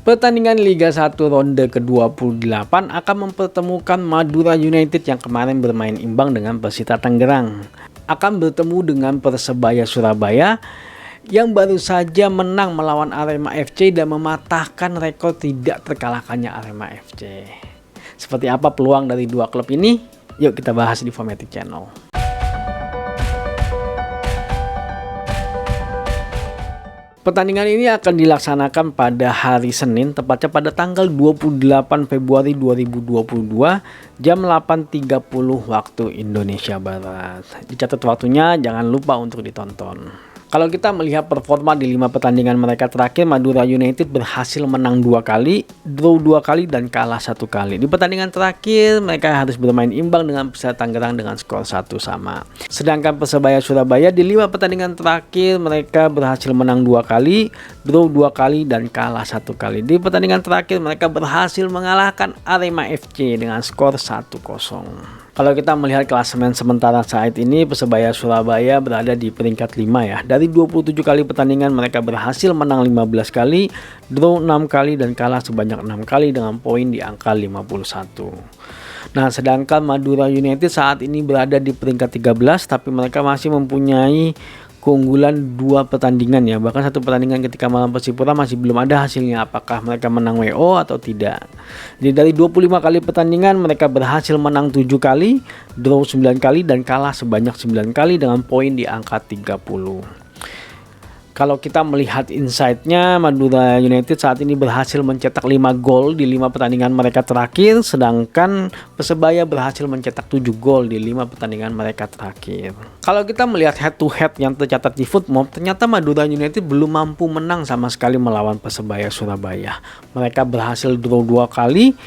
Pertandingan Liga 1 ronde ke-28 akan mempertemukan Madura United yang kemarin bermain imbang dengan Persita Tangerang. Akan bertemu dengan Persebaya Surabaya yang baru saja menang melawan Arema FC dan mematahkan rekor tidak terkalahkannya Arema FC. Seperti apa peluang dari dua klub ini? Yuk kita bahas di Formatic Channel. Pertandingan ini akan dilaksanakan pada hari Senin, tepatnya pada tanggal 28 Februari 2022 jam 8.30 waktu Indonesia Barat. Dicatat waktunya, jangan lupa untuk ditonton. Kalau kita melihat performa di 5 pertandingan mereka terakhir, Madura United berhasil menang 2 kali, draw 2 kali, dan kalah 1 kali. Di pertandingan terakhir, mereka harus bermain imbang dengan Persita Tangerang dengan skor 1-1. Sedangkan Persebaya Surabaya di 5 pertandingan terakhir, mereka berhasil menang 2 kali, draw 2 kali, dan kalah 1 kali. Di pertandingan terakhir, mereka berhasil mengalahkan Arema FC dengan skor 1-0. Kalau kita melihat klasemen sementara saat ini, Persebaya Surabaya berada di peringkat 5 ya. Dari 27 kali pertandingan mereka berhasil menang 15 kali, draw 6 kali, dan kalah sebanyak 6 kali dengan poin di angka 51. Nah, sedangkan Madura United saat ini berada di peringkat 13, tapi mereka masih mempunyai keunggulan 2 pertandingan ya. Bahkan 1 pertandingan ketika melawan Persipura masih belum ada hasilnya, apakah mereka menang WO atau tidak. Jadi dari 25 kali pertandingan mereka berhasil menang 7 kali, draw 9 kali, dan kalah sebanyak 9 kali dengan poin di angka 30. Kalau kita melihat insight-nya, Madura United saat ini berhasil mencetak 5 gol di 5 pertandingan mereka terakhir, sedangkan Persebaya berhasil mencetak 7 gol di 5 pertandingan mereka terakhir. Kalau kita melihat head to head yang tercatat di Footmob, ternyata Madura United belum mampu menang sama sekali melawan Persebaya Surabaya. Mereka berhasil draw 2 kali,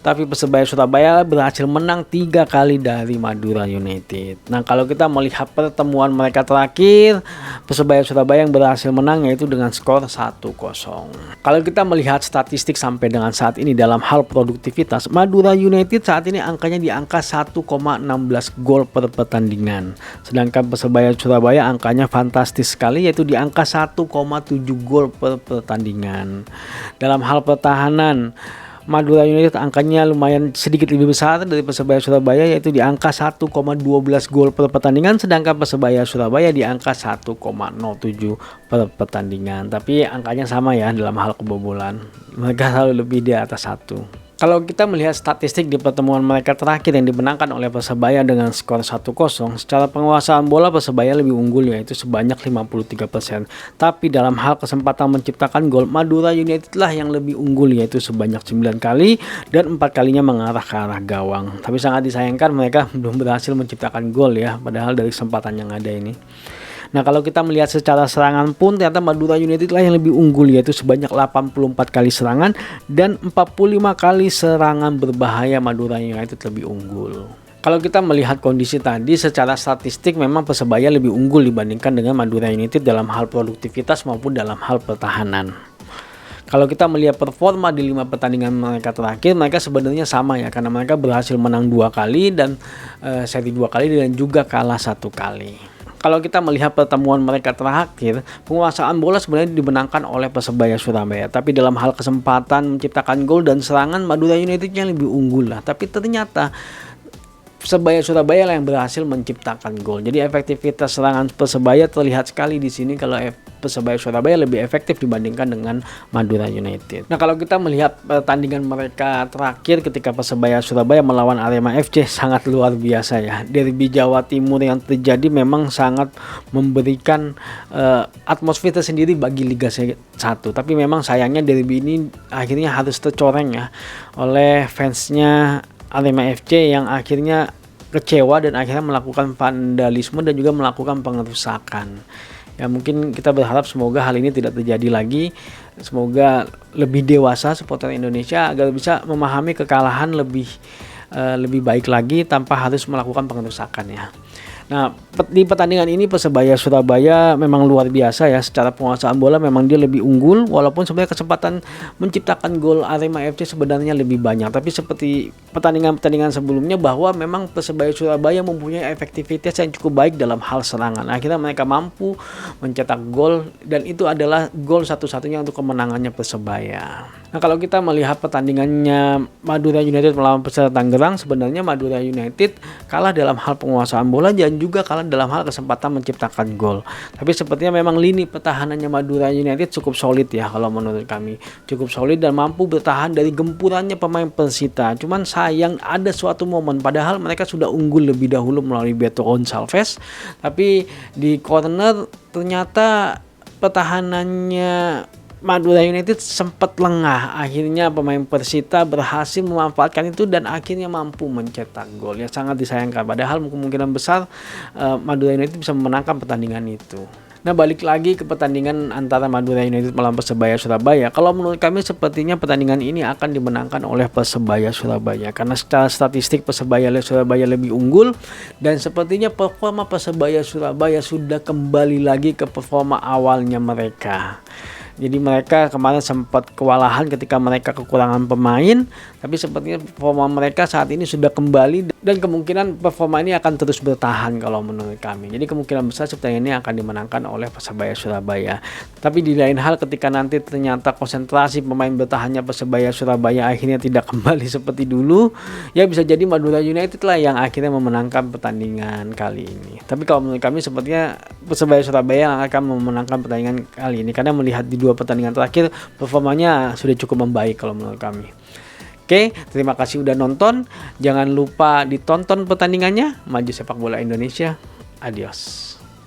tapi Persebaya Surabaya berhasil menang 3 kali dari Madura United. Nah, kalau kita melihat pertemuan mereka terakhir, Persebaya Surabaya yang berhasil menang yaitu dengan skor 1-0. Kalau kita melihat statistik sampai dengan saat ini dalam hal produktivitas, Madura United saat ini angkanya di angka 1,16 gol per pertandingan. Sedangkan Persebaya Surabaya angkanya fantastis sekali yaitu di angka 1,7 gol per pertandingan. Dalam hal pertahanan, Madura United angkanya lumayan sedikit lebih besar dari Persebaya Surabaya yaitu di angka 1,12 gol per pertandingan, sedangkan Persebaya Surabaya di angka 1,07 per pertandingan. Tapi angkanya sama ya dalam hal kebobolan. Mereka selalu lebih di atas 1. Kalau kita melihat statistik di pertemuan mereka terakhir yang dimenangkan oleh Persebaya dengan skor 1-0, secara penguasaan bola Persebaya lebih unggul yaitu sebanyak 53%. Tapi dalam hal kesempatan menciptakan gol, Madura United lah yang lebih unggul yaitu sebanyak 9 kali dan 4 kalinya mengarah ke arah gawang. Tapi sangat disayangkan mereka belum berhasil menciptakan gol ya, padahal dari kesempatan yang ada ini. Nah, kalau kita melihat secara serangan pun ternyata Madura United lah yang lebih unggul yaitu sebanyak 84 kali serangan dan 45 kali serangan berbahaya Madura United lebih unggul. Kalau kita melihat kondisi tadi secara statistik memang Persebaya lebih unggul dibandingkan dengan Madura United dalam hal produktivitas maupun dalam hal pertahanan. Kalau kita melihat performa di 5 pertandingan mereka terakhir, mereka sebenarnya sama ya, karena mereka berhasil menang 2 kali dan seri 2 kali dan juga kalah 1 kali. Kalau kita melihat pertemuan mereka terakhir, penguasaan bola sebenarnya dimenangkan oleh Persebaya Surabaya. Tapi dalam hal kesempatan menciptakan gol dan serangan, Madura United yang lebih unggul lah. Tapi ternyata Persebaya Surabaya yang berhasil menciptakan gol. Jadi efektivitas serangan Persebaya terlihat sekali di sini kalau Persebaya Surabaya lebih efektif dibandingkan dengan Madura United. Nah, kalau kita melihat pertandingan mereka terakhir ketika Persebaya Surabaya melawan Arema FC sangat luar biasa ya. Derby Jawa Timur yang terjadi memang sangat memberikan atmosfer tersendiri bagi Liga 1. Tapi memang sayangnya derby ini akhirnya harus tercoreng ya oleh fansnya Arema FC yang akhirnya kecewa dan akhirnya melakukan vandalisme dan juga melakukan pengerusakan. Ya, mungkin kita berharap semoga hal ini tidak terjadi lagi. Semoga lebih dewasa supporter Indonesia agar bisa memahami kekalahan lebih baik lagi tanpa harus melakukan pengerusakan ya. Nah, di pertandingan ini Persebaya Surabaya memang luar biasa ya, secara penguasaan bola memang dia lebih unggul, walaupun sebenarnya kesempatan menciptakan gol Arema FC sebenarnya lebih banyak. Tapi seperti pertandingan-pertandingan sebelumnya bahwa memang Persebaya Surabaya mempunyai efektivitas yang cukup baik dalam hal serangan. Akhirnya mereka mampu mencetak gol dan itu adalah gol satu-satunya untuk kemenangannya Persebaya. Nah, kalau kita melihat pertandingannya Madura United melawan Persela Tangerang, sebenarnya Madura United kalah dalam hal penguasaan bola dan juga kalah dalam hal kesempatan menciptakan gol. Tapi sepertinya memang lini pertahanannya Madura United cukup solid ya kalau menurut kami. Cukup solid dan mampu bertahan dari gempurannya pemain Persita. Cuman sayang ada suatu momen padahal mereka sudah unggul lebih dahulu melalui Beto Gonçalves, tapi di corner ternyata pertahanannya Madura United sempat lengah. Akhirnya pemain Persita berhasil memanfaatkan itu dan akhirnya mampu mencetak gol yang sangat disayangkan. Padahal kemungkinan besar Madura United bisa memenangkan pertandingan itu. Nah, balik lagi ke pertandingan antara Madura United melawan Persebaya Surabaya. Kalau menurut kami sepertinya pertandingan ini akan dimenangkan oleh Persebaya Surabaya karena secara statistik Persebaya Surabaya lebih unggul dan sepertinya performa Persebaya Surabaya sudah kembali lagi ke performa awalnya mereka. Jadi mereka kemarin sempat kewalahan ketika mereka kekurangan pemain, tapi sepertinya performa mereka saat ini sudah kembali dan kemungkinan performa ini akan terus bertahan kalau menurut kami. Jadi kemungkinan besar pertandingan ini akan dimenangkan oleh Persebaya Surabaya. Tapi di lain hal ketika nanti ternyata konsentrasi pemain bertahannya Persebaya Surabaya akhirnya tidak kembali seperti dulu, ya bisa jadi Madura United lah yang akhirnya memenangkan pertandingan kali ini. Tapi kalau menurut kami sepertinya Persebaya Surabaya yang akan memenangkan pertandingan kali ini karena melihat di dua pertandingan terakhir performanya sudah cukup membaik kalau menurut kami. Oke, terima kasih udah nonton. Jangan lupa ditonton pertandingannya. Maju sepak bola Indonesia. Adios.